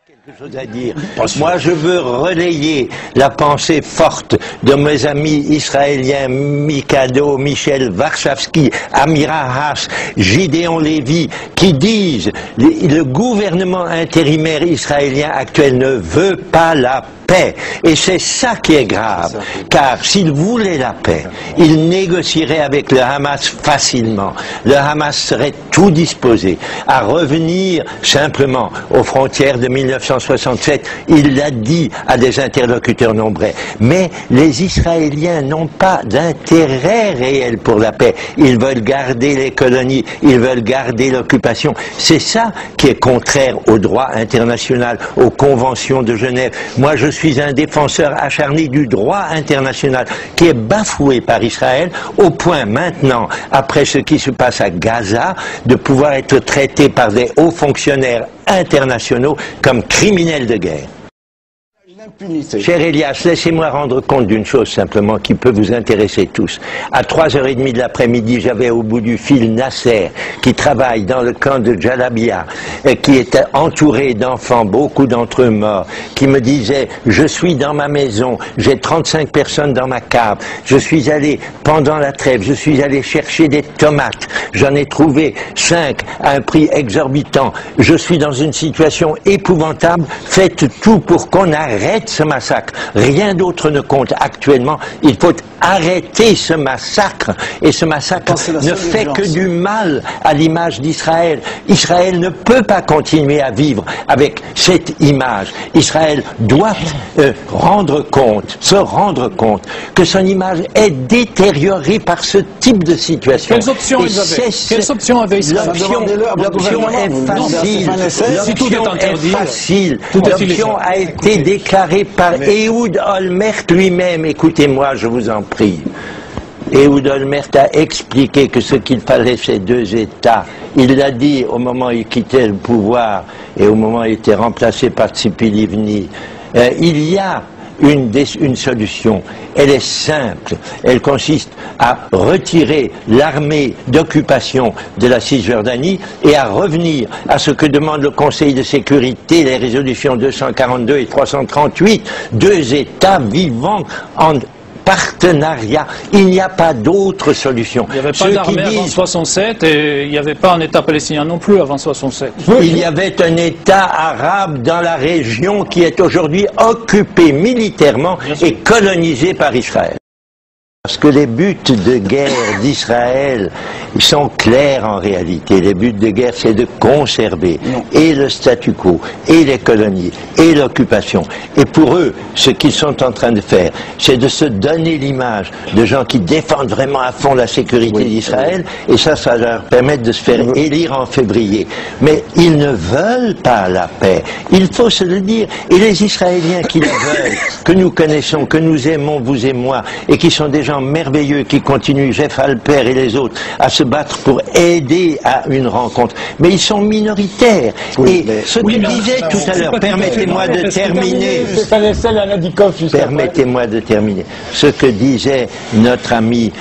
Quelque chose à dire. Moi, je veux relayer la pensée forte de mes amis israéliens Mikado, Michel Warshawski, Amira Haas, Gideon Lévy, qui disent le gouvernement intérimaire israélien actuel ne veut pas la paix. Et c'est ça qui est grave. Car s'il voulait la paix, il négocierait avec le Hamas facilement. Le Hamas serait tout disposé à revenir simplement aux frontières de 1967. Il l'a dit à des interlocuteurs nombreux. Mais les Israéliens n'ont pas d'intérêt réel pour la paix. Ils veulent garder les colonies, ils veulent garder l'occupation. C'est ça qui est contraire au droit international, aux conventions de Genève. Moi, je suis un défenseur acharné du droit international qui est bafoué par Israël au point maintenant, après ce qui se passe à Gaza, de pouvoir être traité par des hauts fonctionnaires internationaux comme criminels de guerre. Cher Elias, laissez-moi rendre compte d'une chose simplement qui peut vous intéresser tous. À 3h30 de l'après-midi, j'avais au bout du fil Nasser, qui travaille dans le camp de Jalabia, et qui était entouré d'enfants, beaucoup d'entre eux morts, qui me disait, je suis dans ma maison, j'ai 35 personnes dans ma cave, je suis allé, pendant la trêve, je suis allé chercher des tomates, j'en ai trouvé 5 à un prix exorbitant, je suis dans une situation épouvantable, faites tout pour qu'on arrête ce massacre. Rien d'autre ne compte actuellement. Il faut arrêter ce massacre. Et ce massacre ne fait que du mal à l'image d'Israël. Israël ne peut pas continuer à vivre avec cette image. Israël doit se rendre compte que son image est détériorée par ce type de situation. Quelles options ils avaient? Quelles options avait Israël? L'option est facile. L'option a été déclarée par Ehud Olmert lui-même. Écoutez-moi, je vous en prie. Ehud Olmert a expliqué que ce qu'il fallait, c'est 2 États. Il l'a dit au moment où il quittait le pouvoir et au moment où il était remplacé par Tzipi Livni. Il y a une solution. Elle est simple. Elle consiste à retirer l'armée d'occupation de la Cisjordanie et à revenir à ce que demande le Conseil de sécurité, les résolutions 242 et 338, 2 États vivant en partenariat. Il n'y a pas d'autre solution. Il n'y avait pas d'armée avant 67 et il n'y avait pas un État palestinien non plus avant 67. Il y avait un État arabe dans la région qui est aujourd'hui occupé militairement et colonisé par Israël. Parce que les buts de guerre d'Israël sont clairs en réalité. Les buts de guerre, c'est de conserver et le statu quo, et les colonies, et l'occupation. Et pour eux, ce qu'ils sont en train de faire, c'est de se donner l'image de gens qui défendent vraiment à fond la sécurité d'Israël, et ça leur permet de se faire élire en février. Mais ils ne veulent pas la paix. Il faut se le dire. Et les Israéliens qui la veulent, que nous connaissons, que nous aimons, vous et moi, et qui sont des gens merveilleux qui continuent, Jeff Alper et les autres, à se battre pour aider à une rencontre. Mais ils sont minoritaires. Et ce que disait tout à l'heure, permettez-moi de terminer. Permettez-moi de terminer. Ce que disait notre ami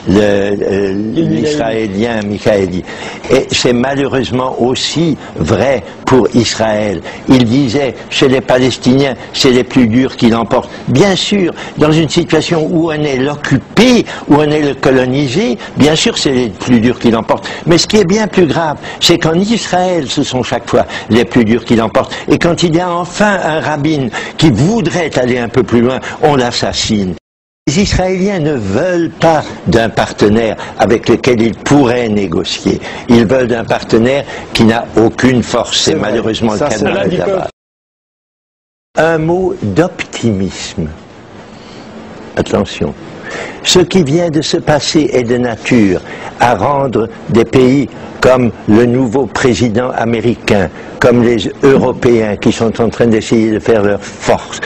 l'Israélien Michaeli, et c'est malheureusement aussi vrai pour Israël. Il disait, chez les Palestiniens, c'est les plus durs qui l'emportent. Bien sûr, dans une situation où on est l'occupé, où on est le colonisé, bien sûr c'est les plus durs qui l'emportent. Mais ce qui est bien plus grave, c'est qu'en Israël, ce sont chaque fois les plus durs qui l'emportent. Et quand il y a enfin un rabbin qui voudrait aller un peu plus loin, on l'assassine. Les Israéliens ne veulent pas d'un partenaire avec lequel ils pourraient négocier. Ils veulent d'un partenaire qui n'a aucune force. C'est malheureusement le cas de là-bas. Un mot d'optimisme. Attention. Ce qui vient de se passer est de nature à rendre des pays comme le nouveau président américain, comme les Européens qui sont en train d'essayer de faire leur force,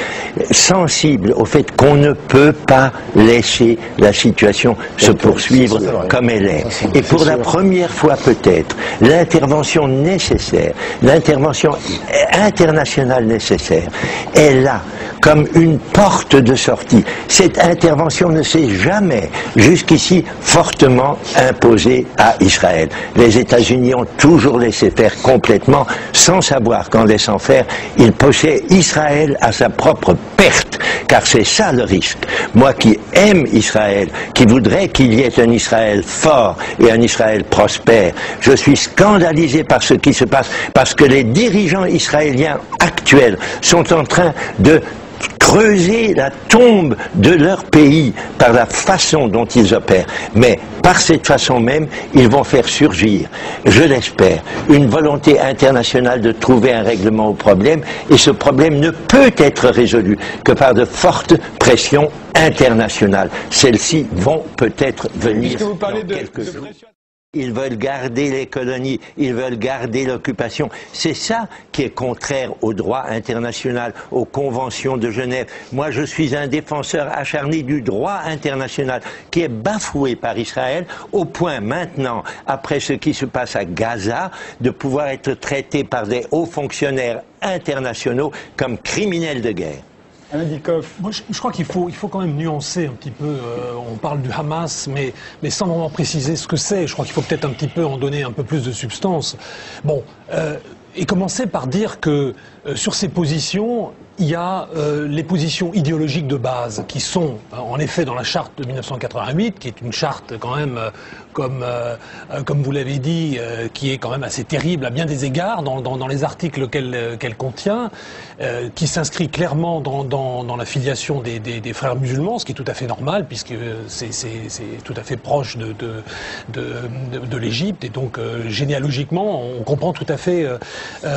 sensibles au fait qu'on ne peut pas laisser la situation se poursuivre comme elle est. Et pour la première fois peut-être, l'intervention nécessaire, l'intervention internationale nécessaire est là comme une porte de sortie. Cette intervention ne s'est jamais jusqu'ici fortement imposée à Israël. Les États-Unis ont toujours laissé faire complètement, sans savoir qu'en laissant faire, ils poussaient Israël à sa propre perte, car c'est ça le risque. Moi qui aime Israël, qui voudrais qu'il y ait un Israël fort et un Israël prospère, je suis scandalisé par ce qui se passe, parce que les dirigeants israéliens actuels sont en train de creuser la tombe de leur pays par la façon dont ils opèrent. Mais par cette façon même, ils vont faire surgir, je l'espère, une volonté internationale de trouver un règlement au problème, et ce problème ne peut être résolu que par de fortes pressions internationales. Celles-ci vont peut-être venir dans quelques jours. Ils veulent garder les colonies, ils veulent garder l'occupation. C'est ça qui est contraire au droit international, aux conventions de Genève. Moi, je suis un défenseur acharné du droit international qui est bafoué par Israël au point maintenant, après ce qui se passe à Gaza, de pouvoir être traité par des hauts fonctionnaires internationaux comme criminels de guerre. Moi, je crois qu'il faut quand même nuancer un petit peu. On parle du Hamas, mais sans vraiment préciser ce que c'est. Je crois qu'il faut peut-être un petit peu en donner un peu plus de substance. Bon, et commencer par dire que sur ces positions, il y a les positions idéologiques de base qui sont en effet dans la charte de 1988, qui est une charte quand même, comme vous l'avez dit, qui est quand même assez terrible à bien des égards dans les articles qu'elle contient, qui s'inscrit clairement dans la filiation des frères musulmans, ce qui est tout à fait normal puisque c'est tout à fait proche de l'Égypte, et donc généalogiquement on comprend tout à fait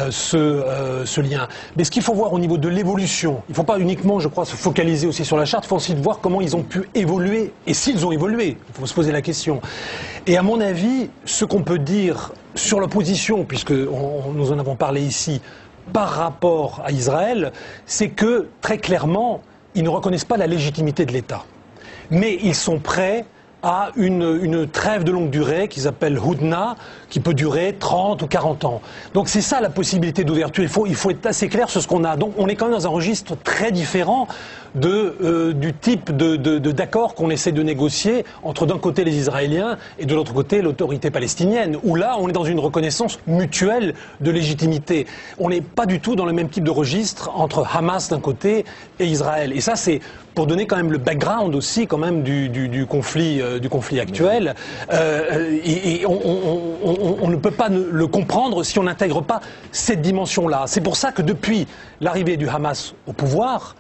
ce lien. Mais ce qu'il faut voir au niveau de l'évolution, il ne faut pas uniquement, je crois, se focaliser aussi sur la charte, il faut aussi voir comment ils ont pu évoluer, et s'ils ont évolué, il faut se poser la question. Et à mon avis, ce qu'on peut dire sur l'opposition, puisque nous en avons parlé ici, par rapport à Israël, c'est que, très clairement, ils ne reconnaissent pas la légitimité de l'État. Mais ils sont prêts à une trêve de longue durée qu'ils appellent Houdna, qui peut durer 30 ou 40 ans. Donc c'est ça la possibilité d'ouverture. Il faut être assez clair sur ce qu'on a. Donc on est quand même dans un registre très différent du type d'accord qu'on essaie de négocier entre d'un côté les Israéliens et de l'autre côté l'autorité palestinienne, où là on est dans une reconnaissance mutuelle de légitimité. On n'est pas du tout dans le même type de registre entre Hamas d'un côté et Israël. Et ça c'est pour donner quand même le background aussi quand même du conflit actuel. Et on ne peut pas le comprendre si on n'intègre pas cette dimension-là. C'est pour ça que depuis l'arrivée du Hamas au pouvoir,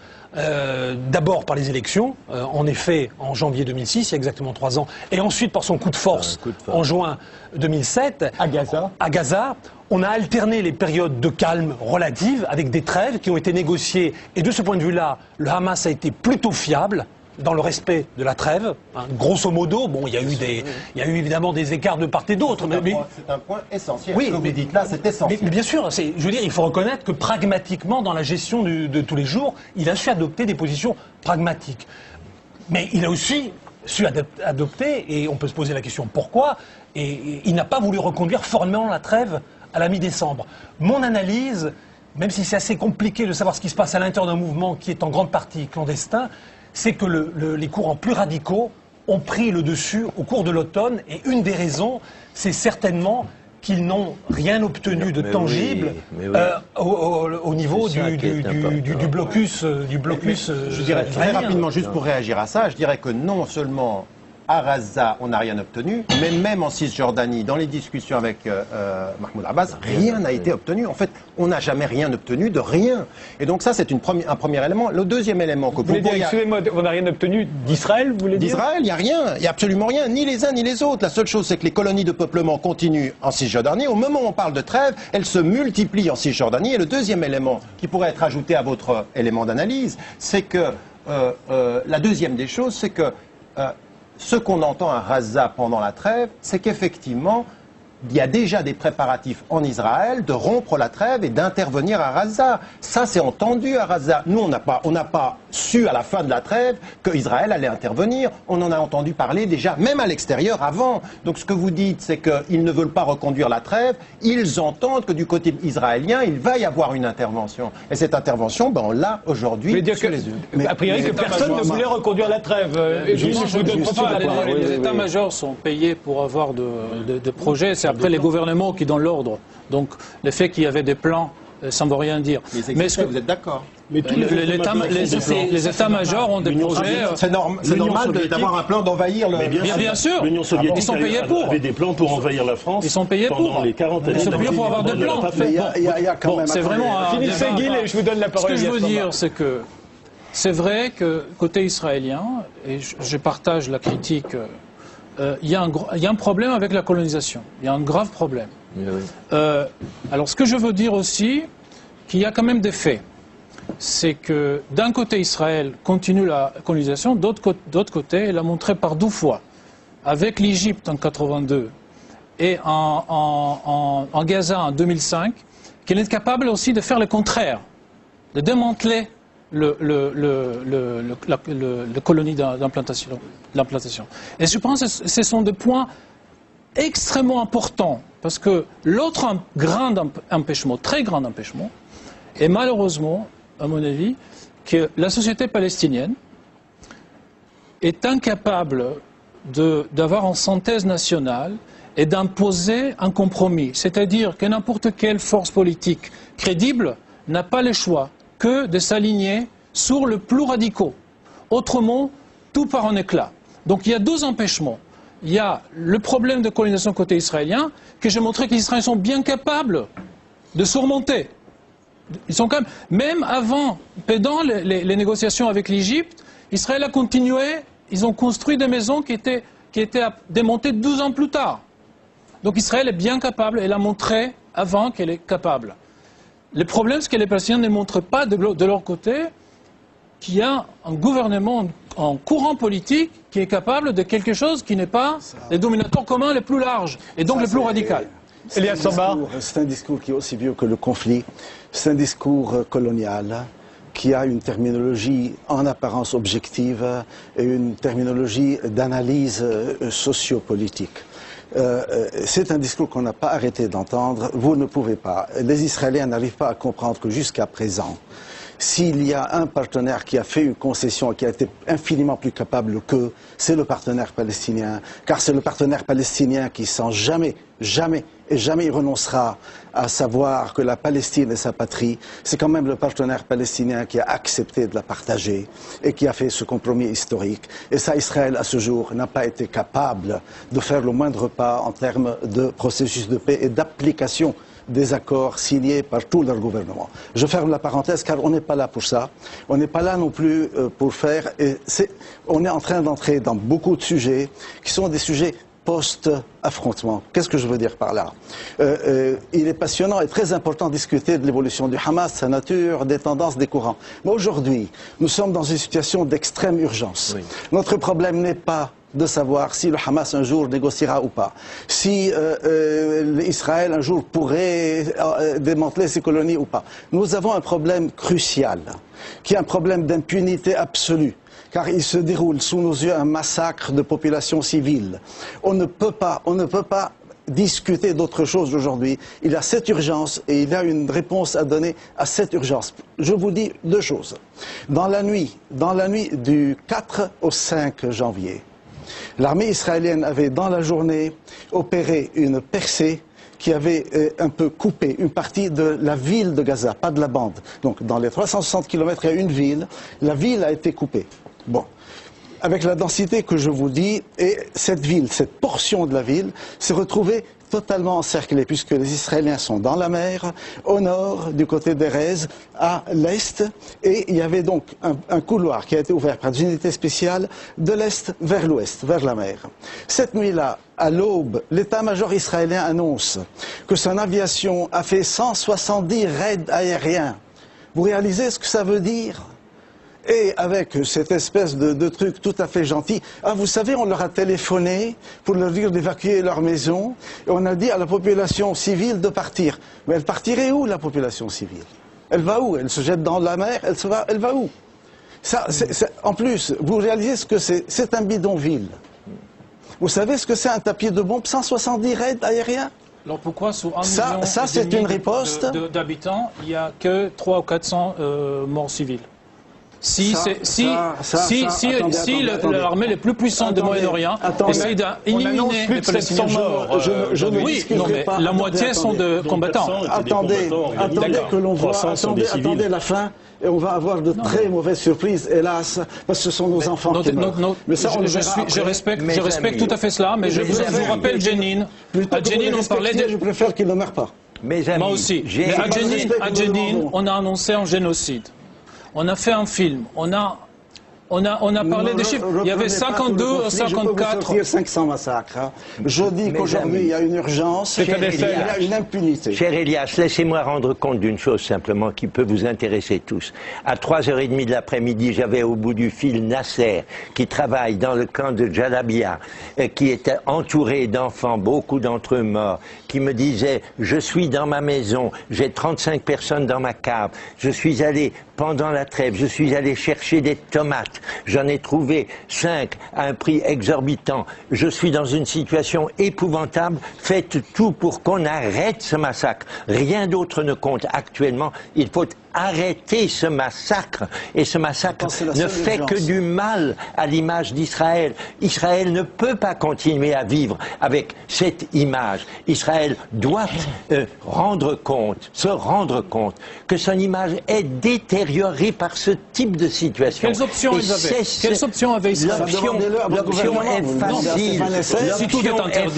d'abord par les élections, en effet en janvier 2006, il y a exactement 3 ans, et ensuite par son coup de force en juin 2007, à Gaza, on a alterné les périodes de calme relative avec des trêves qui ont été négociées, et de ce point de vue-là, le Hamas a été plutôt fiable dans le respect de la trêve. Grosso modo, bon, il y a eu évidemment des écarts de part et d'autre. C'est un point essentiel. Oui, ce que vous dites là, c'est essentiel. Mais bien sûr, je veux dire, il faut reconnaître que pragmatiquement, dans la gestion de tous les jours, il a su adopter des positions pragmatiques. Mais il a aussi su adopter, et on peut se poser la question pourquoi, et il n'a pas voulu reconduire formellement la trêve à la mi-décembre. Mon analyse, même si c'est assez compliqué de savoir ce qui se passe à l'intérieur d'un mouvement qui est en grande partie clandestin, c'est que les courants plus radicaux ont pris le dessus au cours de l'automne, et une des raisons, c'est certainement qu'ils n'ont rien obtenu de tangible au niveau du blocus. Je dirais très rapidement, juste pour réagir à ça, je dirais que non seulement à Gaza, on n'a rien obtenu, mais même en Cisjordanie, dans les discussions avec Mahmoud Abbas, rien n'a été obtenu. En fait, on n'a jamais rien obtenu de rien. Et donc ça, c'est un premier élément. Le deuxième élément que vous voulez dire, excusez-moi, on n'a rien obtenu d'Israël, vous voulez dire? D'Israël, il n'y a rien, il n'y a absolument rien, ni les uns ni les autres. La seule chose, c'est que les colonies de peuplement continuent en Cisjordanie. Au moment où on parle de trêve, elles se multiplient en Cisjordanie. Et le deuxième élément qui pourrait être ajouté à votre élément d'analyse, c'est que la deuxième des choses, c'est que ce qu'on entend à Gaza pendant la trêve, c'est qu'effectivement, il y a déjà des préparatifs en Israël de rompre la trêve et d'intervenir à Gaza. Ça, c'est entendu à Gaza. Nous, on n'a pas su à la fin de la trêve qu'Israël allait intervenir. On en a entendu parler déjà, même à l'extérieur, avant. Donc ce que vous dites, c'est qu'ils ne veulent pas reconduire la trêve. Ils entendent que du côté israélien, il va y avoir une intervention. Et cette intervention, ben, on l'a aujourd'hui sous les yeux. A priori, que personne ne voulait reconduire la trève. Les états-majors sont payés pour avoir de projets. c'est après les gouvernements qui donnent l'ordre. Donc le fait qu'il y avait des plans, ça ne veut rien dire. Mais vous êtes d'accord? Mais les états-majors ont des projets. C'est normal d'avoir un plan d'envahir le. Bien sûr. L'Union soviétique ils sont payés pour. avait des plans pour envahir la France. Ils sont payés pendant pour. les 40 années. Ils sont payés pour avoir des plans. C'est vraiment un Finissez, débat. Guil, et je vous donne la parole. Ce que je veux dire, c'est que c'est vrai que côté israélien, et je partage la critique, il y a un problème avec la colonisation. Il y a un grave problème. Alors ce que je veux dire aussi, qu'il y a quand même des faits. C'est que d'un côté Israël continue la colonisation, d'autre côté elle a montré par 2 fois, avec l'Égypte en 82 et en Gaza en 2005, qu'elle est capable aussi de faire le contraire, de démanteler le colonie d'implantation. Et je pense que ce sont des points extrêmement importants, parce que l'autre grand empêchement, très grand empêchement, est malheureusement, à mon avis, que la société palestinienne est incapable d'avoir une synthèse nationale et d'imposer un compromis. C'est-à-dire que n'importe quelle force politique crédible n'a pas le choix que de s'aligner sur le plus radicaux. Autrement, tout part en éclat. Donc il y a 2 empêchements. Il y a le problème de colonisation côté israélien, que j'ai montré que les Israéliens sont bien capables de surmonter. Ils sont quand même avant, pendant les négociations avec l'Égypte, Israël a continué, ils ont construit des maisons qui étaient démontées 12 ans plus tard. Donc Israël est bien capable, elle a montré avant qu'elle est capable. Le problème, c'est que les Palestiniens ne montrent pas de leur côté qu'il y a un gouvernement, un courant politique qui est capable de quelque chose qui n'est pas les dominateurs communs les plus larges et donc les plus radicaux. C'est un discours qui est aussi vieux que le conflit. C'est un discours colonial qui a une terminologie en apparence objective et une terminologie d'analyse sociopolitique. C'est un discours qu'on n'a pas arrêté d'entendre. Vous ne pouvez pas. Les Israéliens n'arrivent pas à comprendre que jusqu'à présent, s'il y a un partenaire qui a fait une concession et qui a été infiniment plus capable qu'eux, c'est le partenaire palestinien. Car c'est le partenaire palestinien qui, sans jamais il renoncera à savoir que la Palestine est sa patrie, c'est quand même le partenaire palestinien qui a accepté de la partager et qui a fait ce compromis historique. Et ça, Israël, à ce jour, n'a pas été capable de faire le moindre pas en termes de processus de paix et d'application des accords signés par tout leur gouvernement. Je ferme la parenthèse car on n'est pas là pour ça. On n'est pas là non plus pour faire... on est en train d'entrer dans beaucoup de sujets qui sont des sujets post-affrontement. Qu'est-ce que je veux dire par là? Il est passionnant et très important de discuter de l'évolution du Hamas, sa nature, des tendances, des courants. Mais aujourd'hui, nous sommes dans une situation d'extrême urgence. Oui. Notre problème n'est pas de savoir si le Hamas un jour négociera ou pas, si Israël un jour pourrait démanteler ses colonies ou pas. Nous avons un problème crucial, qui est un problème d'impunité absolue. Car il se déroule sous nos yeux un massacre de populations civiles. On ne peut pas discuter d'autre chose aujourd'hui. Il y a cette urgence et il y a une réponse à donner à cette urgence. Je vous dis 2 choses. Dans la nuit du 4 au 5 janvier, l'armée israélienne avait dans la journée opéré une percée qui avait un peu coupé une partie de la ville de Gaza, pas de la bande. Donc dans les 360 km, il y a une ville, la ville a été coupée. Bon, avec la densité que je vous dis, et cette ville, cette portion de la ville, s'est retrouvée totalement encerclée, puisque les Israéliens sont dans la mer, au nord, du côté d'Erez, à l'est, et il y avait donc un couloir qui a été ouvert par des unités spéciales de l'est vers l'ouest, vers la mer. Cette nuit-là, à l'aube, l'état-major israélien annonce que son aviation a fait 170 raids aériens. Vous réalisez ce que ça veut dire ? Et avec cette espèce de truc tout à fait gentil, vous savez, on leur a téléphoné pour leur dire d'évacuer leur maison, et on a dit à la population civile de partir. Mais elle partirait où, la population civile? Elle va où? Elle se jette dans la mer? Elle va où? Ça, en plus, vous réalisez ce que c'est? C'est un bidonville. Vous savez ce que c'est un tapis de bombe? 170 raids aériens? Alors pourquoi sur 1 million c'est une riposte d'habitants, il n'y a que 300 ou 400 morts civils? Si l'armée la plus puissante du Moyen-Orient essaye d'éliminer les Palestiniens, oui, non, mais la moitié sont de combattants. Attendez que l'on voit, attendez la fin, et on va avoir de très mauvaises surprises, hélas, parce que ce sont nos enfants qui meurent. Mais ça, je respecte tout à fait cela, mais je vous rappelle Jenin. À Jenin, on parlait de... Je préfère qu'il ne meure pas. Moi aussi. Mais à Jenin, on a annoncé un génocide. On a fait un film, on a parlé des chiffres. Il y avait 52 ou 54. Je peux vous 500 massacres. Hein. Je dis qu'aujourd'hui, il y a une urgence, il y a une impunité. Cher Elias, laissez-moi rendre compte d'une chose simplement qui peut vous intéresser tous. À 3h30 de l'après-midi, j'avais au bout du fil Nasser, qui travaille dans le camp de Jalabia, qui était entouré d'enfants, beaucoup d'entre eux morts, qui me disait « Je suis dans ma maison, j'ai 35 personnes dans ma cave, je suis allé... Pendant la trêve, je suis allé chercher des tomates. J'en ai trouvé 5 à un prix exorbitant. Je suis dans une situation épouvantable. Faites tout pour qu'on arrête ce massacre. Rien d'autre ne compte actuellement. Il faut arrêter ce massacre. Et ce massacre ne fait que du mal à l'image d'Israël. Israël ne peut pas continuer à vivre avec cette image. Israël doit se rendre compte que son image est détériorée par ce type de situation. Quelles options ils avaient? Quelles options avait Israël? L'option est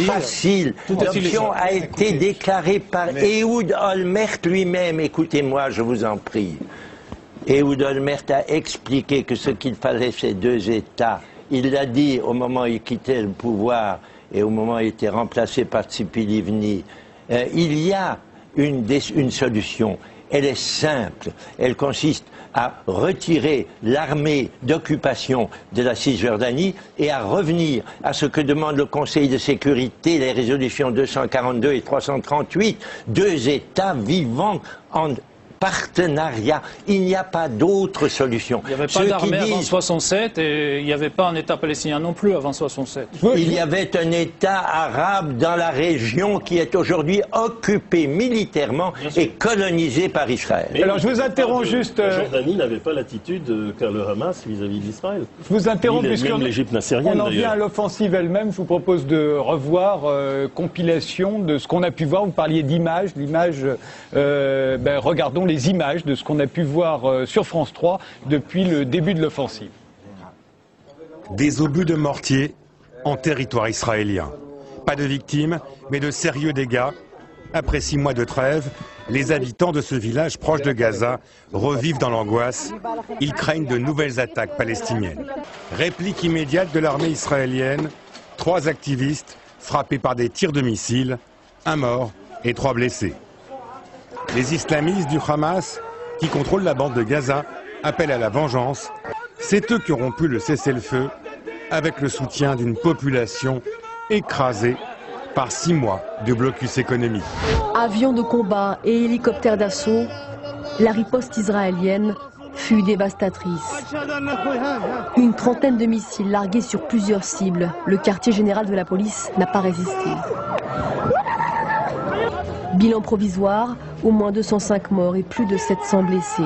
facile. L'option a été déclarée par Ehud Olmert lui-même. Écoutez-moi, je vous en prie. Ehud Olmert a expliqué que ce qu'il fallait, c'est 2 États. Il l'a dit au moment où il quittait le pouvoir et au moment où il était remplacé par Tzipi Livni. Il y a une solution. Elle est simple. Elle consiste à retirer l'armée d'occupation de la Cisjordanie et à revenir à ce que demande le Conseil de sécurité, les résolutions 242 et 338, 2 États vivant en partenariat. Il n'y a pas d'autre solution. Il n'y avait pas d'armée avant 67 et il n'y avait pas un État palestinien non plus avant 67. Il y avait un État arabe dans la région qui est aujourd'hui occupé militairement et colonisé par Israël. Mais alors je vous interromps juste... La Jordanie n'avait pas l'attitude qu'a le Hamas vis-à-vis d'Israël. Je vous interromps puisqu'on l'Égypte nassérienne, on en vient à l'offensive elle-même. Je vous propose de revoir compilation de ce qu'on a pu voir. Vous parliez d'images, regardons les images de ce qu'on a pu voir sur France 3 depuis le début de l'offensive. Des obus de mortier en territoire israélien. Pas de victimes, mais de sérieux dégâts. Après 6 mois de trêve, les habitants de ce village proche de Gaza revivent dans l'angoisse. Ils craignent de nouvelles attaques palestiniennes. Réplique immédiate de l'armée israélienne. 3 activistes frappés par des tirs de missiles, 1 mort et 3 blessés. Les islamistes du Hamas, qui contrôlent la bande de Gaza, appellent à la vengeance. C'est eux qui auront pu le cessez-le-feu avec le soutien d'une population écrasée par 6 mois de blocus économique. Avions de combat et hélicoptères d'assaut, la riposte israélienne fut dévastatrice. Une trentaine de missiles largués sur plusieurs cibles. Le quartier général de la police n'a pas résisté. Bilan provisoire, au moins 205 morts et plus de 700 blessés.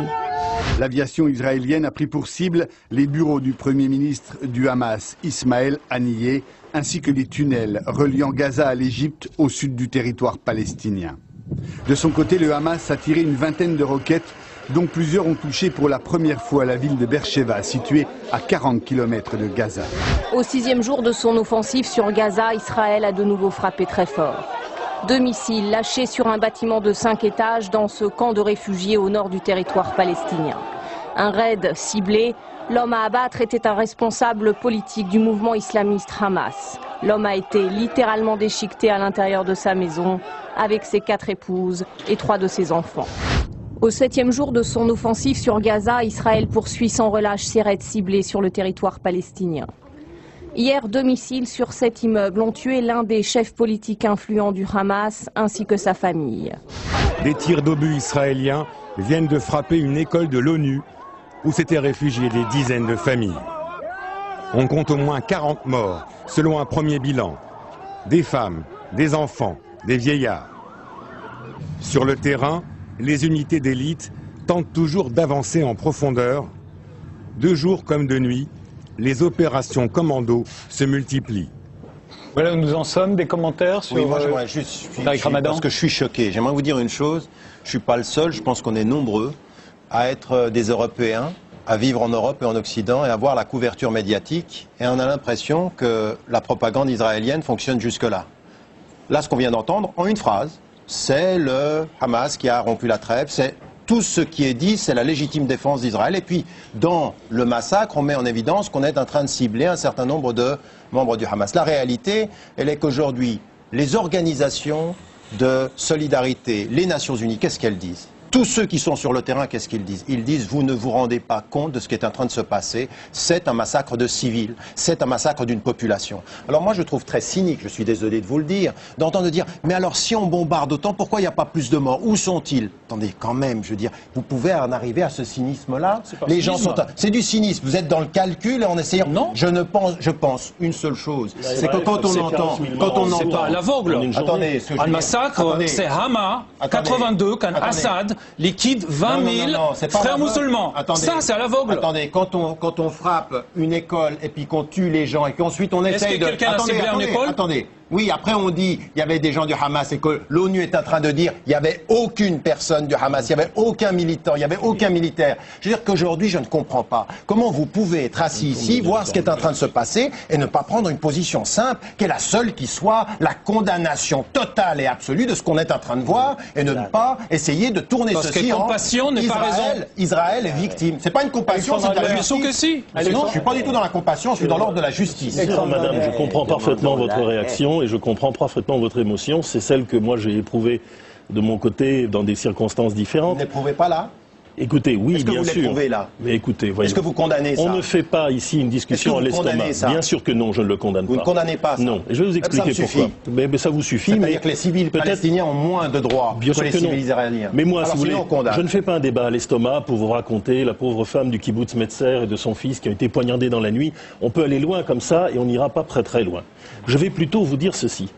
L'aviation israélienne a pris pour cible les bureaux du Premier ministre du Hamas, Ismaël Haniyeh, ainsi que les tunnels reliant Gaza à l'Égypte au sud du territoire palestinien. De son côté, le Hamas a tiré une vingtaine de roquettes, dont plusieurs ont touché pour la première fois la ville de Beersheva, située à 40 km de Gaza. Au 6e jour de son offensive sur Gaza, Israël a de nouveau frappé très fort. 2 missiles lâchés sur un bâtiment de 5 étages dans ce camp de réfugiés au nord du territoire palestinien. Un raid ciblé, l'homme à abattre était un responsable politique du mouvement islamiste Hamas. L'homme a été littéralement déchiqueté à l'intérieur de sa maison avec ses 4 épouses et 3 de ses enfants. Au 7e jour de son offensive sur Gaza, Israël poursuit sans relâche ses raids ciblés sur le territoire palestinien. Hier, 2 missiles sur 7 immeubles ont tué l'un des chefs politiques influents du Hamas ainsi que sa famille. Des tirs d'obus israéliens viennent de frapper une école de l'ONU où s'étaient réfugiées des dizaines de familles. On compte au moins 40 morts, selon un premier bilan. Des femmes, des enfants, des vieillards. Sur le terrain, les unités d'élite tentent toujours d'avancer en profondeur. de jour comme de nuit, les opérations commando se multiplient. Voilà où nous en sommes, des commentaires sur moi j'aimerais juste, parce que je suis choqué. J'aimerais vous dire une chose, je ne suis pas le seul, je pense qu'on est nombreux à être des Européens, à vivre en Europe et en Occident et à voir la couverture médiatique, et on a l'impression que la propagande israélienne fonctionne jusque-là. Là, ce qu'on vient d'entendre, en une phrase, c'est le Hamas qui a rompu la trêve, c'est tout ce qui est dit, c'est la légitime défense d'Israël. Et puis, dans le massacre, on met en évidence qu'on est en train de cibler un certain nombre de membres du Hamas. La réalité, elle est qu'aujourd'hui, les organisations de solidarité, les Nations Unies, qu'est-ce qu'elles disent ? Tous ceux qui sont sur le terrain, qu'est-ce qu'ils disent? Ils disent, vous ne vous rendez pas compte de ce qui est en train de se passer. C'est un massacre de civils, c'est un massacre d'une population. Alors moi, je trouve très cynique, je suis désolé de vous le dire, d'entendre dire, mais alors si on bombarde autant, pourquoi il n'y a pas plus de morts? Où sont-ils? Attendez, quand même, je veux dire, vous pouvez en arriver à ce cynisme-là? Les gens sont... C'est du cynisme, vous êtes dans le calcul et en essayant... Non. Je pense une seule chose, c'est que quand on entend... C'est pas à l'aveugle. Attendez, un massacre, c'est Hamas, 82, quand Assad liquide 20 000 frères musulmans. Attendez, ça, c'est à l'aveugle. Attendez, quand on frappe une école et puis qu'on tue les gens et qu'ensuite on essaye de... Est-ce que quelqu'un a ciblé une école? Attendez. Oui, après on dit il y avait des gens du Hamas et que l'ONU est en train de dire il n'y avait aucune personne du Hamas, il n'y avait aucun militant, il n'y avait aucun militaire. Je veux dire qu'aujourd'hui, je ne comprends pas comment vous pouvez être assis ici, voir ce qui est en train de se passer et ne pas prendre une position simple, qui est la seule qui soit la condamnation totale et absolue de ce qu'on est en train de voir et ne pas essayer de tourner ceci en compassion n'est pas raison. Israël est victime. C'est pas une compassion, c'est de la justice. Que si. Je ne suis pas du tout dans la compassion, je suis dans l'ordre de la justice. Madame, je comprends parfaitement votre réaction et je comprends parfaitement votre émotion. C'est celle que moi j'ai éprouvée de mon côté dans des circonstances différentes. Vous n'éprouvez pas là? Écoutez, oui, Est-ce que bien vous sûr. l'éprouvez là? Mais écoutez, voyez. Est-ce que vous condamnez ça? On ne fait pas ici une discussion à l'estomac. Bien sûr que non, je ne le condamne pas. Vous ne condamnez pas ça? Non. Et je vais vous expliquer pourquoi. Mais ça vous suffit. C'est-à-dire que les civils palestiniens ont moins de droits que les civils israéliens. Mais moi, si vous voulez, je ne fais pas un débat à l'estomac pour vous raconter la pauvre femme du kibbutz Metzer et de son fils qui ont été poignardés dans la nuit. On peut aller loin comme ça et on n'ira pas très loin. Je vais plutôt vous dire ceci.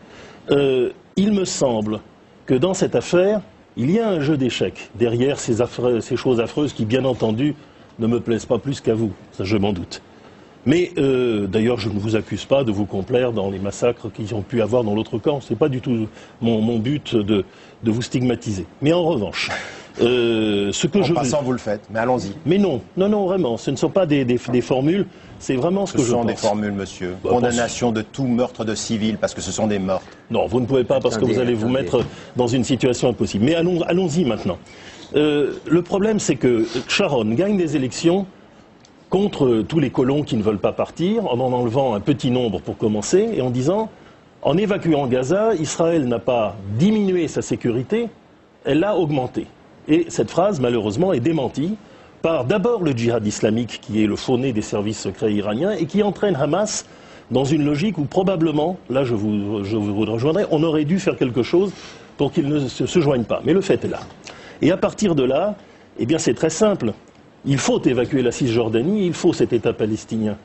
Il me semble que dans cette affaire, il y a un jeu d'échecs derrière ces choses affreuses qui, bien entendu, ne me plaisent pas plus qu'à vous. Ça, je m'en doute. Mais d'ailleurs, je ne vous accuse pas de vous complaire dans les massacres qu'ils ont pu avoir dans l'autre camp. Ce n'est pas du tout mon but de vous stigmatiser. Mais en revanche... ce que en passant, vous le faites, mais allons-y. Mais non, vraiment, ce ne sont pas des formules, c'est vraiment ce que je pense. Ce sont des formules, monsieur. Condamnation de tout meurtre de civils, parce que ce sont des meurtres. Non, vous ne pouvez pas, parce que vous allez vous mettre dans une situation impossible. Mais allons-y maintenant. Le problème, c'est que Sharon gagne des élections contre tous les colons qui ne veulent pas partir, en enlevant un petit nombre pour commencer, et en disant, en évacuant Gaza, Israël n'a pas diminué sa sécurité, elle l'a augmentée. Et cette phrase, malheureusement, est démentie par d'abord le djihad islamique, qui est le faux-nez des services secrets iraniens, et qui entraîne Hamas dans une logique où probablement, là je vous rejoindrai, on aurait dû faire quelque chose pour qu'ils ne se joignent pas. Mais le fait est là. Et à partir de là, eh bien c'est très simple. Il faut évacuer la Cisjordanie, il faut cet État palestinien.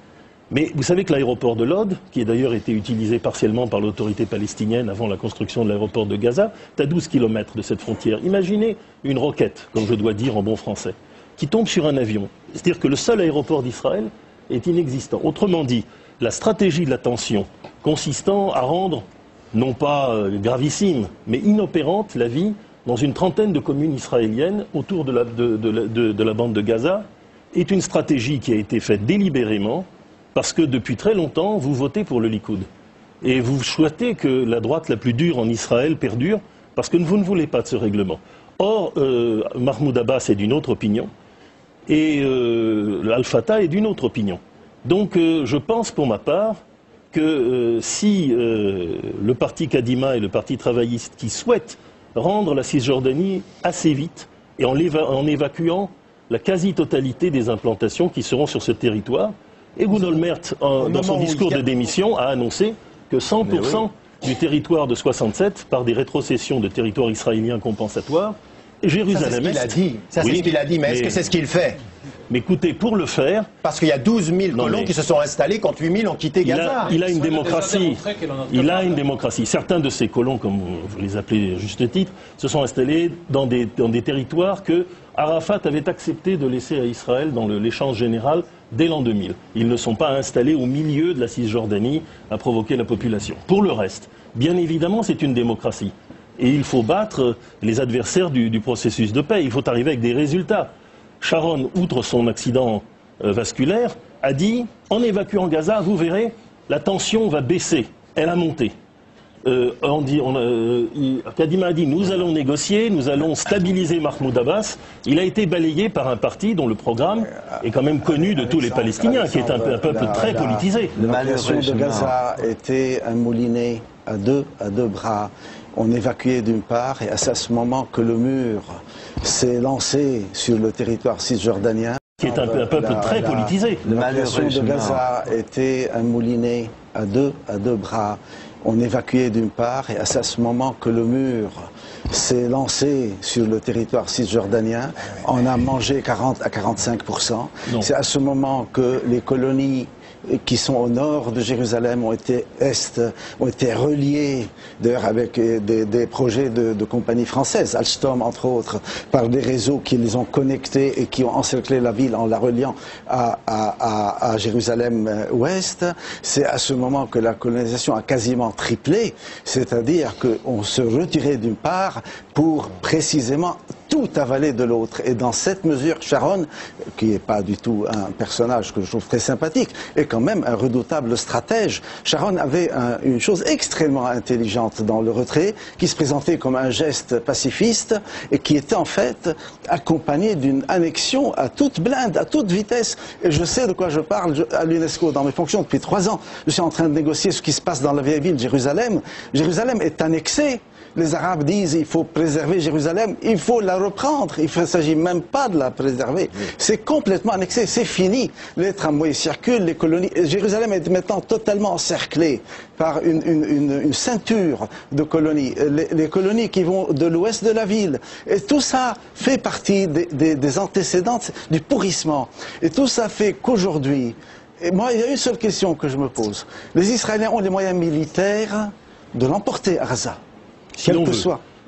Mais vous savez que l'aéroport de Lod, qui a d'ailleurs été utilisé partiellement par l'autorité palestinienne avant la construction de l'aéroport de Gaza, est à 12 km de cette frontière. Imaginez une roquette, comme je dois dire en bon français, qui tombe sur un avion. C'est-à-dire que le seul aéroport d'Israël est inexistant. Autrement dit, la stratégie de la tension consistant à rendre, non pas gravissime, mais inopérante la vie dans une trentaine de communes israéliennes autour de la bande de Gaza, est une stratégie qui a été faite délibérément, parce que depuis très longtemps, vous votez pour le Likoud. Et vous souhaitez que la droite la plus dure en Israël perdure, parce que vous ne voulez pas de ce règlement. Or, Mahmoud Abbas est d'une autre opinion, et Al-Fatah est d'une autre opinion. Donc, je pense pour ma part que si le parti Kadima et le parti travailliste qui souhaitent rendre la Cisjordanie assez vite, et en évacuant la quasi-totalité des implantations qui seront sur ce territoire, et Olmert, dans son discours de démission, a annoncé que 100% du territoire de 67, par des rétrocessions de territoires israéliens compensatoires, et Jérusalem-Est... Ça, c'est ce qu'il a dit, mais est-ce que c'est ce qu'il fait? Mais écoutez, pour le faire... Parce qu'il y a 12 000 colons qui se sont installés quand 8 000 ont quitté Gaza. Il a une démocratie. Il a une démocratie. Certains de ces colons, comme vous les appelez à juste titre, se sont installés dans des territoires que Arafat avait accepté de laisser à Israël dans l'échange général dès l'an 2000. Ils ne sont pas installés au milieu de la Cisjordanie à provoquer la population. Pour le reste, bien évidemment, c'est une démocratie. Et il faut battre les adversaires du processus de paix. Il faut arriver avec des résultats. Sharon, outre son accident vasculaire, a dit, en évacuant Gaza, vous verrez, la tension va baisser. Elle a monté. Kadima a dit, nous allons négocier, nous allons stabiliser Mahmoud Abbas. Il a été balayé par un parti dont le programme est quand même connu de tous les Palestiniens, qui est un peuple très politisé. L'évacuation de Gaza était un moulinet à deux bras. On évacuait d'une part, et à ce moment que le mur s'est lancé sur le territoire cisjordanien. Qui est un peuple très politisé. L'évacuation de Gaza était un moulinet à deux bras. On évacuait d'une part, et à ce moment que le mur s'est lancé sur le territoire cisjordanien, on a mangé 40 à 45%. C'est à ce moment que les colonies qui sont au nord de Jérusalem ont été reliées, d'ailleurs avec des projets de compagnies françaises, Alstom entre autres, par des réseaux qui les ont connectés et qui ont encerclé la ville en la reliant à Jérusalem-Ouest. C'est à ce moment que la colonisation a quasiment triplé, c'est-à-dire qu'on se retirait d'une part pour précisément tout avaler de l'autre. Et dans cette mesure, Sharon, qui n'est pas du tout un personnage que je trouve très sympathique, est quand même un redoutable stratège. Sharon avait une chose extrêmement intelligente dans le retrait, qui se présentait comme un geste pacifiste et qui était en fait accompagné d'une annexion à toute blinde, à toute vitesse. Et je sais de quoi je parle à l'UNESCO dans mes fonctions depuis 3 ans. Je suis en train de négocier ce qui se passe dans la vieille ville de Jérusalem. Jérusalem est annexée. Les Arabes disent il faut préserver Jérusalem, il faut la reprendre. Il ne s'agit même pas de la préserver. C'est complètement annexé, c'est fini. Les tramways circulent, les colonies. Jérusalem est maintenant totalement encerclée par une ceinture de colonies. Les colonies qui vont de l'ouest de la ville. Et tout ça fait partie des antécédents du pourrissement. Et tout ça fait qu'aujourd'hui, et moi il y a une seule question que je me pose. Les Israéliens ont les moyens militaires de l'emporter à Gaza. Si l'on veut.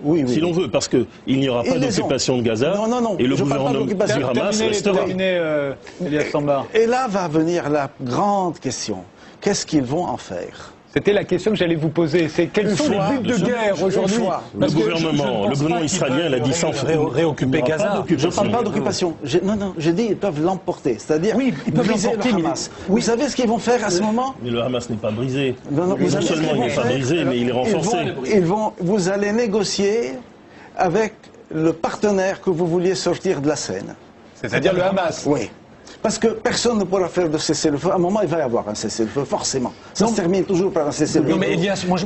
Oui. Si l'on veut, parce qu'il n'y aura pas d'occupation de Gaza, et le gouvernement du Hamas restera. Et là va venir la grande question. Qu'est-ce qu'ils vont en faire ? C'était la question que j'allais vous poser. C'est quels sont les buts de guerre aujourd'hui ? Le gouvernement israélien l'a dit sans réoccuper Gaza. Je ne parle pas d'occupation. Non, j'ai dit ils peuvent l'emporter. C'est-à-dire ils peuvent briser le Hamas. Vous savez ce qu'ils vont faire à ce moment ? Mais le Hamas n'est pas brisé. Non seulement il n'est pas brisé, mais il est renforcé. Vous allez négocier avec le partenaire que vous vouliez sortir de la scène. C'est-à-dire le Hamas. Oui. Parce que personne ne pourra faire de cessez-le-feu. À un moment, il va y avoir un cessez-le-feu, forcément. Ça se termine toujours par un cessez-le-feu.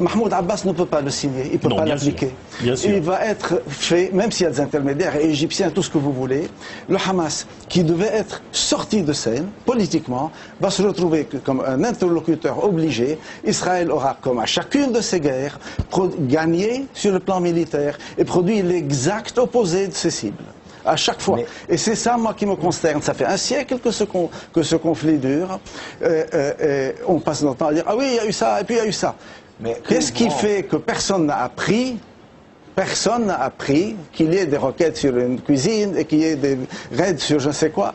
Mahmoud Abbas ne peut pas le signer, il ne peut pas l'appliquer. Il va être fait, même s'il y a des intermédiaires égyptiens, tout ce que vous voulez, le Hamas, qui devait être sorti de scène, politiquement, va se retrouver comme un interlocuteur obligé. Israël aura, comme à chacune de ces guerres, gagné sur le plan militaire et produit l'exact opposé de ses cibles. À chaque fois. Et c'est ça, moi, qui me consterne. Ça fait un siècle que ce conflit dure. On passe notre temps à dire « Ah oui, il y a eu ça, et puis il y a eu ça ». Mais qu'est-ce qui fait que personne n'a appris qu'il y ait des roquettes sur une cuisine et qu'il y ait des raids sur je ne sais quoi.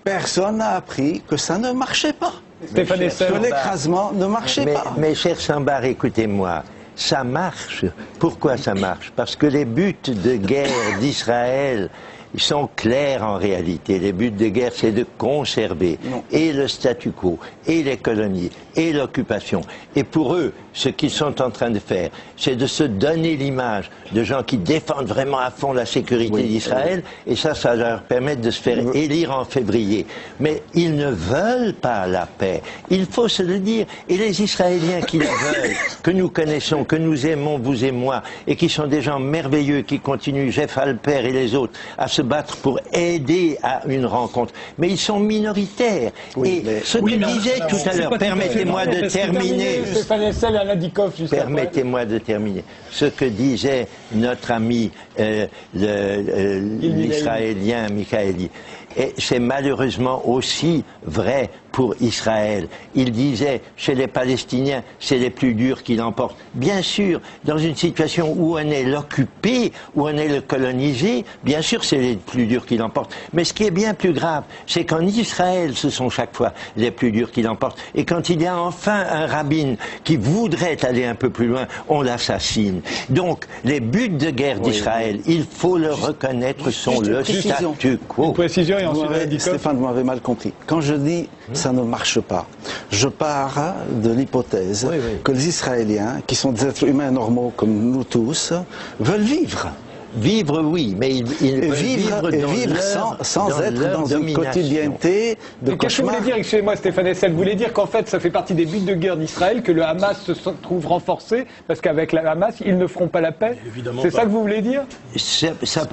Personne n'a appris que ça ne marchait pas. Que l'écrasement ne marchait pas. Mais cher Sambar, écoutez-moi. Ça marche. Pourquoi ça marche ? Parce que les buts de guerre d'Israël sont clairs en réalité. Les buts de guerre, c'est de conserver et le statu quo, et les colonies, et l'occupation. Et pour eux, ce qu'ils sont en train de faire, c'est de se donner l'image de gens qui défendent vraiment à fond la sécurité d'Israël, et ça leur permet de se faire élire en février. Mais ils ne veulent pas la paix. Il faut se le dire. Et les Israéliens qui la veulent, que nous connaissons, que nous aimons, vous et moi, et qui sont des gens merveilleux, qui continuent, Jeff Alper et les autres, à se battre pour aider à une rencontre. Mais ils sont minoritaires. Et ce que disait tout à l'heure, permettez-moi de terminer. Permettez-moi de terminer. Ce que disait notre ami l'Israélien Michaeli. Et c'est malheureusement aussi vrai pour Israël. Il disait, chez les Palestiniens, c'est les plus durs qui l'emportent. Bien sûr, dans une situation où on est l'occupé, où on est le colonisé, bien sûr, c'est les plus durs qui l'emportent. Mais ce qui est bien plus grave, c'est qu'en Israël, ce sont chaque fois les plus durs qui l'emportent. Et quand il y a enfin un rabbin qui voudrait aller un peu plus loin, on l'assassine. Donc, les buts de guerre d'Israël, il faut le reconnaître, sont le statu quo. Une précision et ensuite, Stéphane, vous m'avez mal compris. Quand je dis ça ne marche pas, je pars de l'hypothèse que les Israéliens, qui sont des êtres humains normaux comme nous tous, veulent vivre. Vivre, oui, mais ils veulent vivre sans être dans une quotidienneté de cauchemar. Qu'est-ce que vous voulez dire, excusez-moi Stéphane Hessel, vous voulez dire qu'en fait ça fait partie des buts de guerre d'Israël, que le Hamas se trouve renforcé, parce qu'avec le Hamas, ils ne feront pas la paix? C'est ça que vous voulez dire?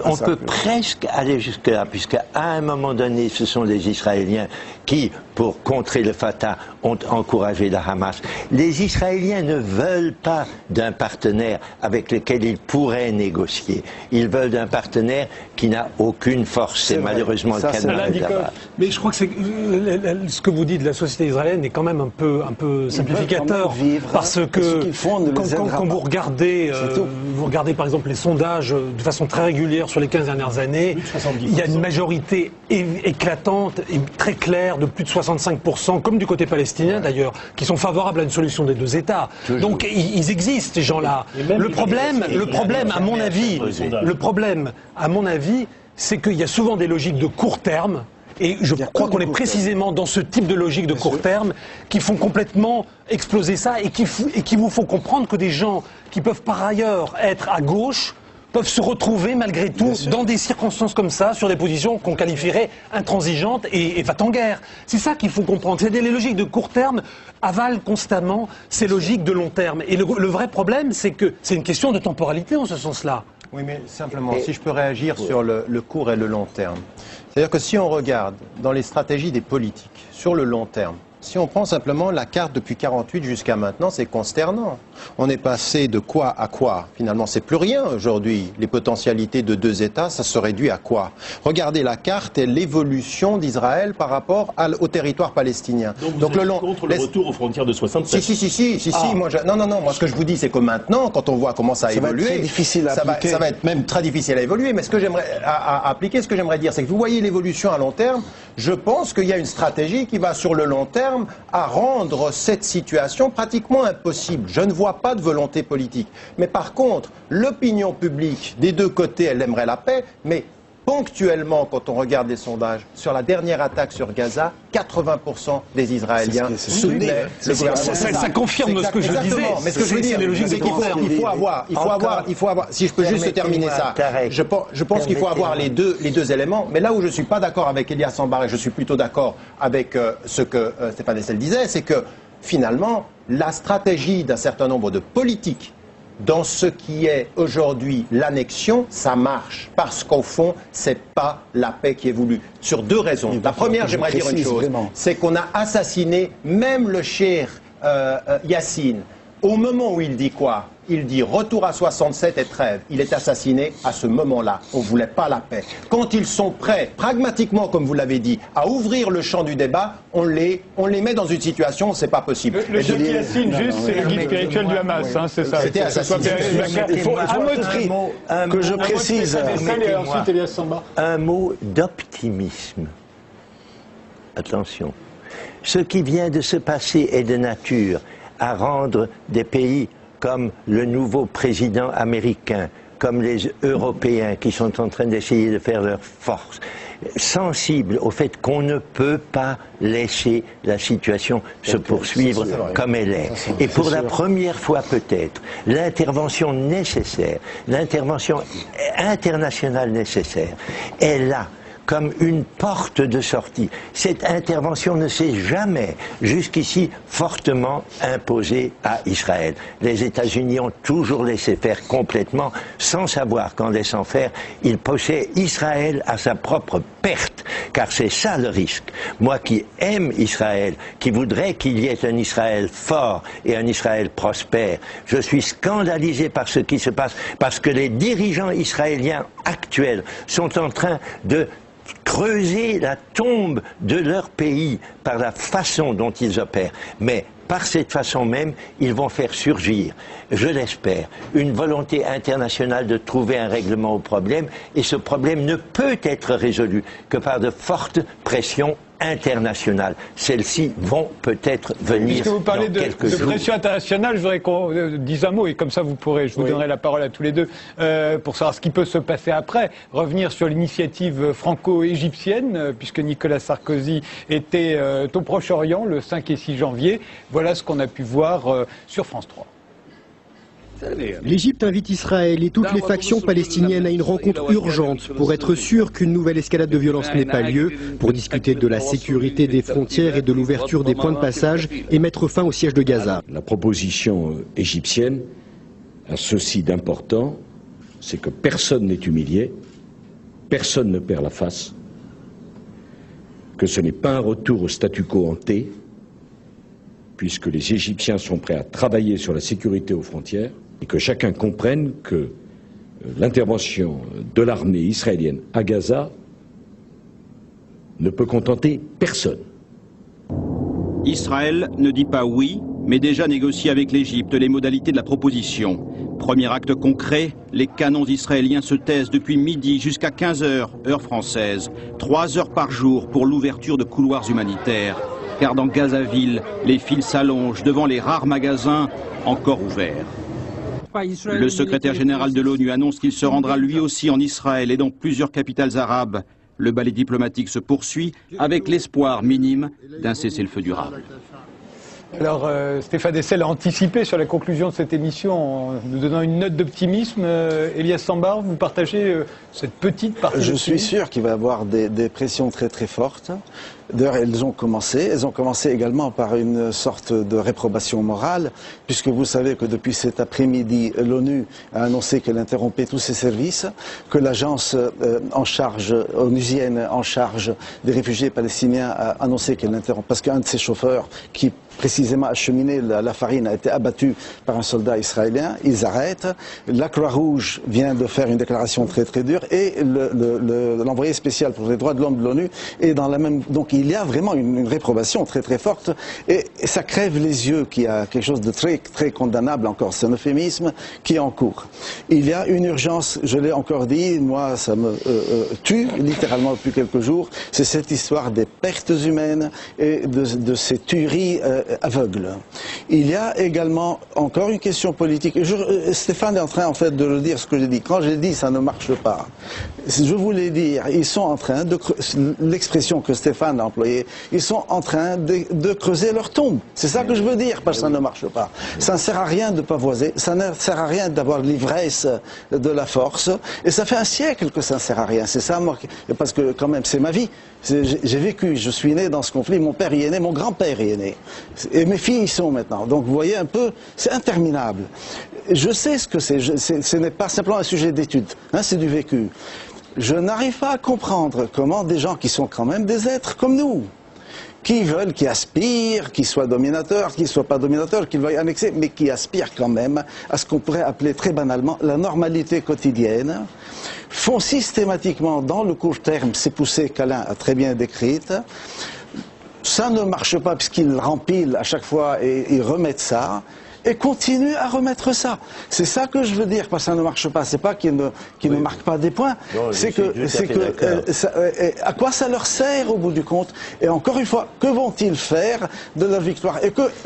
On peut presque aller jusque-là, puisqu'à un moment donné, ce sont les Israéliens qui, pour contrer le Fatah, ont encouragé le Hamas. Les Israéliens ne veulent pas d'un partenaire avec lequel ils pourraient négocier. Ils veulent d'un partenaire qui n'a aucune force. C'est malheureusement le cas de là-bas. Mais je crois que ce que vous dites de la société israélienne est quand même un peu simplificateur. Parce que quand vous regardez par exemple les sondages de façon très régulière sur les 15 dernières années, il y a une majorité éclatante et très claire de plus de 65%, comme du côté palestinien d'ailleurs, qui sont favorables à une solution des deux États. Toujours. Donc ils existent, ces gens-là. Le problème, à mon avis, c'est qu'il y a souvent des logiques de court terme. Et je crois qu'on est précisément dans ce type de logique de court terme qui font complètement exploser ça et qui vous font comprendre que des gens qui peuvent par ailleurs être à gauche peuvent se retrouver malgré tout dans des circonstances comme ça, sur des positions qu'on qualifierait intransigeantes et va-t-en-guerre. C'est ça qu'il faut comprendre. C'est les logiques de court terme avalent constamment ces logiques de long terme. Et le vrai problème, c'est que c'est une question de temporalité en ce sens-là. Oui, mais simplement, si je peux réagir sur le court et le long terme. C'est-à-dire que si on regarde dans les stratégies des politiques, sur le long terme, si on prend simplement la carte depuis 48 jusqu'à maintenant, c'est consternant. On est passé de quoi à quoi? Finalement, c'est plus rien aujourd'hui. Les potentialités de deux États, ça se réduit à quoi? Regardez la carte et l'évolution d'Israël par rapport au territoire palestinien. Donc vous êtes contre le retour aux frontières de 67? Si. Moi, moi, ce que je vous dis, c'est que maintenant, quand on voit comment ça a évolué, très difficile à appliquer. Ça va être même très difficile à évoluer. Mais ce que j'aimerais appliquer, ce que j'aimerais dire, c'est que vous voyez l'évolution à long terme. Je pense qu'il y a une stratégie qui va sur le long terme à rendre cette situation pratiquement impossible. Je ne vois pas de volonté politique. Mais par contre, l'opinion publique des deux côtés, elle aimerait la paix, mais ponctuellement, quand on regarde les sondages, sur la dernière attaque sur Gaza, 80% des Israéliens soutenaient le gouvernement. Ça confirme ce que je disais. Mais ce que je veux dire, c'est qu'il faut avoir, si je peux juste terminer ça, je pense qu'il faut avoir les deux éléments, mais là où je ne suis pas d'accord avec Elias Sambar, et je suis plutôt d'accord avec ce que Stéphane Hessel disait, c'est que finalement, la stratégie d'un certain nombre de politiques dans ce qui est aujourd'hui l'annexion, ça marche. Parce qu'au fond, c'est pas la paix qui est voulue. Sur deux raisons. La première, j'aimerais dire une chose, c'est qu'on a assassiné même le cheikh Yassine. Au moment où il dit quoi? Il dit retour à 67 et trêve. Il est assassiné à ce moment-là. On ne voulait pas la paix. Quand ils sont prêts, pragmatiquement, comme vous l'avez dit, à ouvrir le champ du débat, on les met dans une situation où c'est pas possible. Le cheikh Yassine, juste, c'est le guide spirituel du Hamas, c'est ça. C'était assassiné. Il faut que je précise. Un mot d'optimisme. Attention. Ce qui vient de se passer est de nature à rendre des pays comme le nouveau président américain, comme les Européens qui sont en train d'essayer de faire leur force, sensibles au fait qu'on ne peut pas laisser la situation se poursuivre comme elle est. Et pour la première fois peut-être, l'intervention nécessaire, l'intervention internationale nécessaire est là, comme une porte de sortie. Cette intervention ne s'est jamais, jusqu'ici, fortement imposée à Israël. Les États-Unis ont toujours laissé faire complètement, sans savoir qu'en laissant faire, ils poussaient Israël à sa propre perte, car c'est ça le risque. Moi qui aime Israël, qui voudrais qu'il y ait un Israël fort et un Israël prospère, je suis scandalisé par ce qui se passe, parce que les dirigeants israéliens actuels sont en train de creuser la tombe de leur pays par la façon dont ils opèrent. Mais par cette façon même, ils vont faire surgir, je l'espère, une volonté internationale de trouver un règlement au problème. Et ce problème ne peut être résolu que par de fortes pressions internationales. Celles-ci vont peut-être venir. Puisque vous parlez de pression internationale, je voudrais qu'on dise un mot, et comme ça vous pourrez, je vous donnerai la parole à tous les deux, pour savoir ce qui peut se passer après. Revenir sur l'initiative franco-égyptienne, puisque Nicolas Sarkozy était au Proche-Orient le 5 et 6 janvier. Voilà ce qu'on a pu voir sur France 3. L'Égypte invite Israël et toutes les factions palestiniennes à une rencontre urgente pour être sûr qu'une nouvelle escalade de violence n'ait pas lieu, pour discuter de la sécurité des frontières et de l'ouverture des points de passage et mettre fin au siège de Gaza. La proposition égyptienne a ceci d'important, c'est que personne n'est humilié, personne ne perd la face, que ce n'est pas un retour au statu quo hanté, puisque les Égyptiens sont prêts à travailler sur la sécurité aux frontières, et que chacun comprenne que l'intervention de l'armée israélienne à Gaza ne peut contenter personne. Israël ne dit pas oui, mais déjà négocie avec l'Égypte les modalités de la proposition. Premier acte concret, les canons israéliens se taisent depuis midi jusqu'à 15h, heure française. 3 heures par jour pour l'ouverture de couloirs humanitaires. Car dans Gaza-Ville, les files s'allongent devant les rares magasins encore ouverts. Le secrétaire général de l'ONU annonce qu'il se rendra lui aussi en Israël et dans plusieurs capitales arabes. Le balai diplomatique se poursuit avec l'espoir minime d'un cessez-le-feu durable. Alors, Stéphane Hessel a anticipé sur la conclusion de cette émission en nous donnant une note d'optimisme. Elias Sambar, vous partagez cette petite partie? Je suis sûr qu'il va y avoir des pressions très très fortes. D'ailleurs, elles ont commencé. Elles ont commencé également par une sorte de réprobation morale, puisque vous savez que depuis cet après-midi, l'ONU a annoncé qu'elle interrompait tous ses services, que l'agence onusienne en charge des réfugiés palestiniens a annoncé qu'elle interrompt, parce qu'un de ses chauffeurs qui précisément acheminé la farine a été abattu par un soldat israélien. Ils arrêtent. La Croix-Rouge vient de faire une déclaration très très dure et l'envoyé spécial pour les droits de l'homme de l'ONU est dans la même. Donc il y a vraiment une réprobation très très forte et ça crève les yeux qu'il y a quelque chose de très très condamnable, encore c'est un euphémisme, qui est en cours. Il y a une urgence, je l'ai encore dit, moi ça me tue littéralement depuis quelques jours, c'est cette histoire des pertes humaines et de ces tueries aveugle. Il y a également encore une question politique. Stéphane est en train en fait de le dire ce que j'ai dit. Quand j'ai dit ça ne marche pas, je voulais dire ils sont en train de l'expression que Stéphane a employée, ils sont en train de creuser leur tombe. C'est ça que je veux dire parce que ça ne marche pas. Ça ne sert à rien de pavoiser, ça ne sert à rien d'avoir l'ivresse de la force et ça fait un siècle que ça ne sert à rien. C'est ça moi parce que quand même c'est ma vie. J'ai vécu, je suis né dans ce conflit, mon père y est né, mon grand-père y est né. Et mes filles y sont maintenant. Donc vous voyez un peu, c'est interminable. Je sais ce que c'est, ce n'est pas simplement un sujet d'étude, hein, c'est du vécu. Je n'arrive pas à comprendre comment des gens qui sont quand même des êtres comme nous, qui veulent, qui aspirent, qui soient dominateurs, qui ne soient pas dominateurs, qui veuillent annexer, mais qui aspirent quand même à ce qu'on pourrait appeler très banalement la normalité quotidienne, font systématiquement dans le court terme ces poussées qu'Alain a très bien décrites. Ça ne marche pas puisqu'ils rempilent à chaque fois et ils remettent ça. Et continuent à remettre ça. C'est ça que je veux dire, parce que ça ne marche pas. C'est pas qu'ils ne marquent pas des points. C'est que à quoi ça leur sert au bout du compte? Et encore une fois, que vont-ils faire de leur victoire?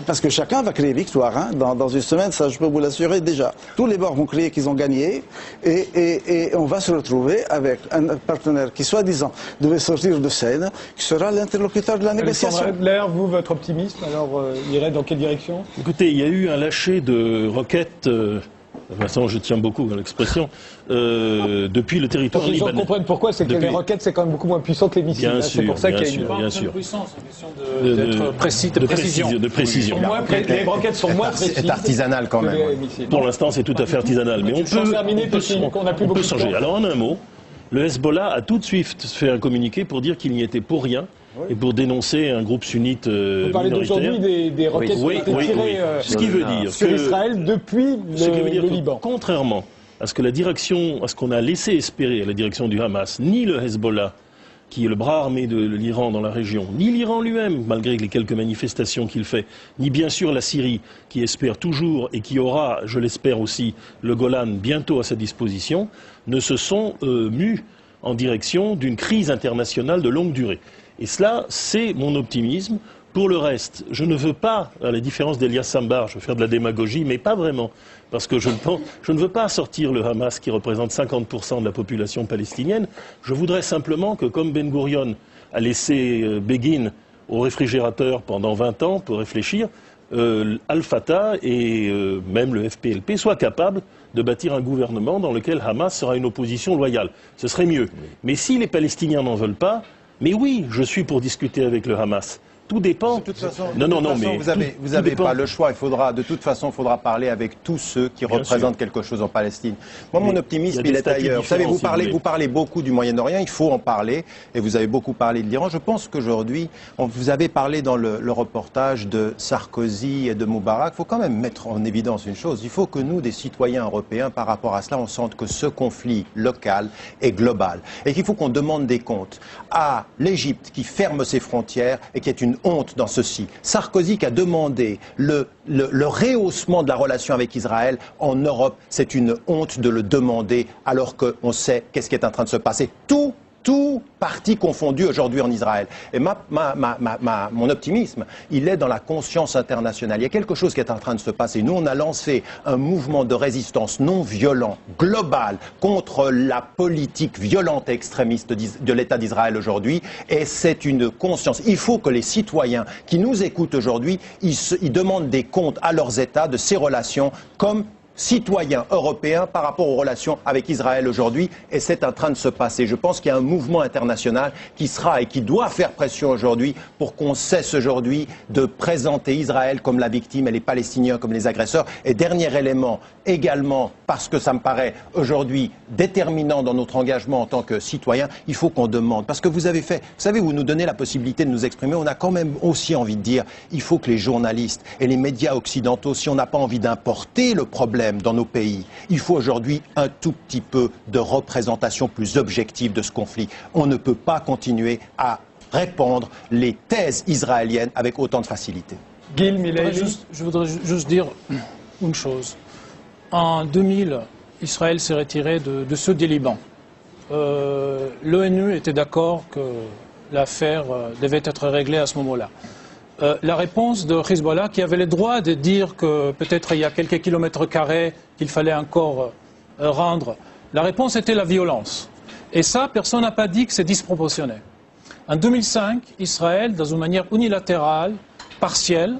Parce que chacun va crier victoire, hein, dans une semaine, ça je peux vous l'assurer déjà. Tous les bords vont crier qu'ils ont gagné, et on va se retrouver avec un partenaire qui, soi-disant, devait sortir de scène, qui sera l'interlocuteur de la négociation. Alexandre, vous, votre optimisme, alors, irait dans quelle direction? Écoutez, il y a eu un lâcher de roquettes, de toute façon je tiens beaucoup à l'expression, depuis le territoire libanais. Les gens comprennent pourquoi, c'est que les roquettes c'est quand même beaucoup moins puissant que les missiles. C'est pour ça qu'il y a une puissance, une question de précision. Les roquettes sont moins précises. C'est artisanal quand même. Pour l'instant c'est tout à fait artisanal, mais on peut changer. Alors en un mot, le Hezbollah a tout de suite fait un communiqué pour dire qu'il n'y était pour rien. Et pour dénoncer un groupe sunnite minoritaire. Vous parlez d'aujourd'hui des roquettes qui ont été tirées ce qui veut dire sur Israël depuis le Liban. Contrairement à ce que la direction, à ce qu'on a laissé espérer à la direction du Hamas, ni le Hezbollah, qui est le bras armé de l'Iran dans la région, ni l'Iran lui-même, malgré les quelques manifestations qu'il fait, ni bien sûr la Syrie, qui espère toujours et qui aura, je l'espère aussi, le Golan bientôt à sa disposition, ne se sont mus en direction d'une crise internationale de longue durée. Et cela, c'est mon optimisme. Pour le reste, je ne veux pas, à la différence d'Elias Sambar, je veux faire de la démagogie, mais pas vraiment, parce que je ne veux pas sortir le Hamas qui représente 50% de la population palestinienne. Je voudrais simplement que, comme Ben Gurion a laissé Begin au réfrigérateur pendant 20 ans pour réfléchir, Al-Fatah et même le FPLP soient capables de bâtir un gouvernement dans lequel Hamas sera une opposition loyale. Ce serait mieux. Mais si les Palestiniens n'en veulent pas, mais oui, je suis pour discuter avec le Hamas. Tout dépend. De toute façon, vous n'avez pas le choix. De toute façon, il faudra parler avec tous ceux qui représentent quelque chose en Palestine. Moi, mon optimisme, il est ailleurs. Vous savez, vous parlez beaucoup du Moyen-Orient, il faut en parler, et vous avez beaucoup parlé de l'Iran. Je pense qu'aujourd'hui, vous avez parlé dans le reportage de Sarkozy et de Moubarak. Il faut quand même mettre en évidence une chose. Il faut que nous, des citoyens européens, par rapport à cela, on sente que ce conflit local est global. Et qu'il faut qu'on demande des comptes à l'Égypte, qui ferme ses frontières et qui est une honte dans ceci. Sarkozy qui a demandé le rehaussement de la relation avec Israël en Europe, c'est une honte de le demander alors qu'on sait qu'est-ce qui est en train de se passer. Tout parti confondu aujourd'hui en Israël. Et mon optimisme, il est dans la conscience internationale. Il y a quelque chose qui est en train de se passer. Nous, on a lancé un mouvement de résistance non violent, global, contre la politique violente et extrémiste de l'État d'Israël aujourd'hui. Et c'est une conscience. Il faut que les citoyens qui nous écoutent aujourd'hui, ils demandent des comptes à leurs États de ces relations comme citoyens européens par rapport aux relations avec Israël aujourd'hui, et c'est en train de se passer. Je pense qu'il y a un mouvement international qui sera et qui doit faire pression aujourd'hui pour qu'on cesse aujourd'hui de présenter Israël comme la victime et les Palestiniens comme les agresseurs. Et dernier élément, également, parce que ça me paraît aujourd'hui déterminant dans notre engagement en tant que citoyens, il faut qu'on demande. Parce que vous savez, vous nous donnez la possibilité de nous exprimer, on a quand même aussi envie de dire, il faut que les journalistes et les médias occidentaux, si on n'a pas envie d'importer le problème dans nos pays, il faut aujourd'hui un tout petit peu de représentation plus objective de ce conflit. On ne peut pas continuer à répandre les thèses israéliennes avec autant de facilité. Gil Milei, je voudrais juste dire une chose. En 2000, Israël s'est retiré de ceux des Liban. L'ONU était d'accord que l'affaire devait être réglée à ce moment-là. La réponse de Hezbollah, qui avait le droit de dire que peut-être il y a quelques kilomètres carrés qu'il fallait encore rendre, la réponse était la violence. Et ça, personne n'a pas dit que c'est disproportionné. En 2005, Israël, dans une manière unilatérale, partielle,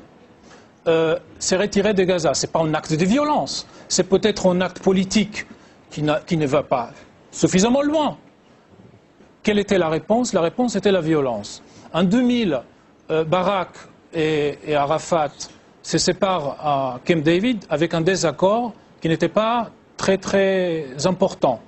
s'est retiré de Gaza. Ce n'est pas un acte de violence, c'est peut-être un acte politique qui ne va pas suffisamment loin. Quelle était la réponse? La réponse était la violence. En 2000, Barak et Arafat se séparent à Camp David avec un désaccord qui n'était pas très très important.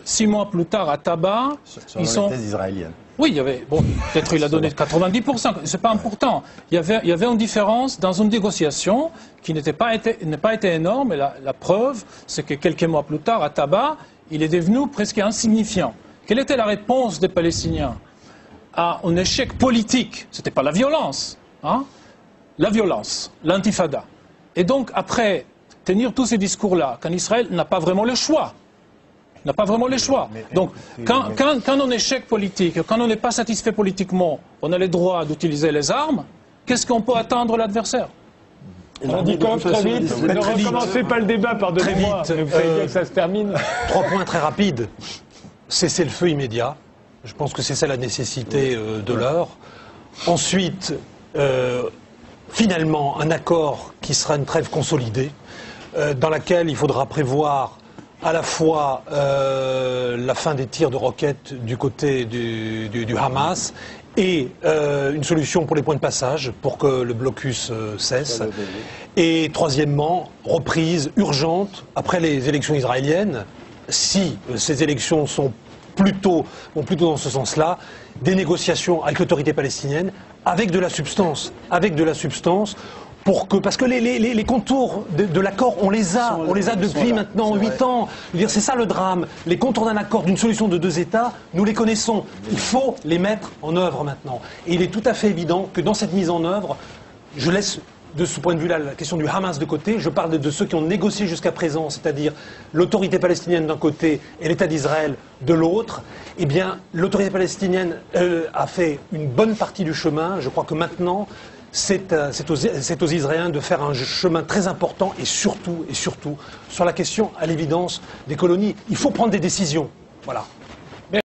6 mois plus tard, à Taba, ils sont... les thèses israéliennes. Oui, il y avait... Bon, peut-être il a donné 90%, c'est pas important. Il y avait une différence dans une négociation qui n'a pas été énorme, et la preuve, c'est que quelques mois plus tard, à Taba, il est devenu presque insignifiant. Quelle était la réponse des Palestiniens à un échec politique? Ce n'était pas la violence, hein? La violence, l'intifada. Et donc, après tenir tous ces discours-là, quand Israël n'a pas vraiment le choix, Donc, quand on est échec politique, quand on n'est pas satisfait politiquement, on a le droit d'utiliser les armes, qu'est-ce qu'on peut attendre de l'adversaire? Radikov, très vite. Ne recommencez pas le débat, pardonnez-moi. Vous savez bien que ça se termine. 3 points très rapides. Cesser le feu immédiat. Je pense que c'est ça la nécessité de l'heure. Ensuite, finalement, un accord qui sera une trêve consolidée, dans laquelle il faudra prévoir à la fois la fin des tirs de roquettes du côté du Hamas et une solution pour les points de passage pour que le blocus cesse. Et troisièmement, reprise urgente après les élections israéliennes, si ces élections vont plutôt dans ce sens-là, des négociations avec l'autorité palestinienne avec de la substance parce que les contours de l'accord, on les a depuis maintenant 8 ans. C'est ça le drame. Les contours d'un accord, d'une solution de 2 États, nous les connaissons. Il faut les mettre en œuvre maintenant. Et il est tout à fait évident que dans cette mise en œuvre, je laisse de ce point de vue-là la question du Hamas de côté, je parle de ceux qui ont négocié jusqu'à présent, c'est-à-dire l'autorité palestinienne d'un côté et l'État d'Israël de l'autre. Eh bien, l'autorité palestinienne a fait une bonne partie du chemin. Je crois que maintenant, c'est aux Israéliens de faire un chemin très important et surtout, sur la question, à l'évidence, des colonies. Il faut prendre des décisions. Voilà.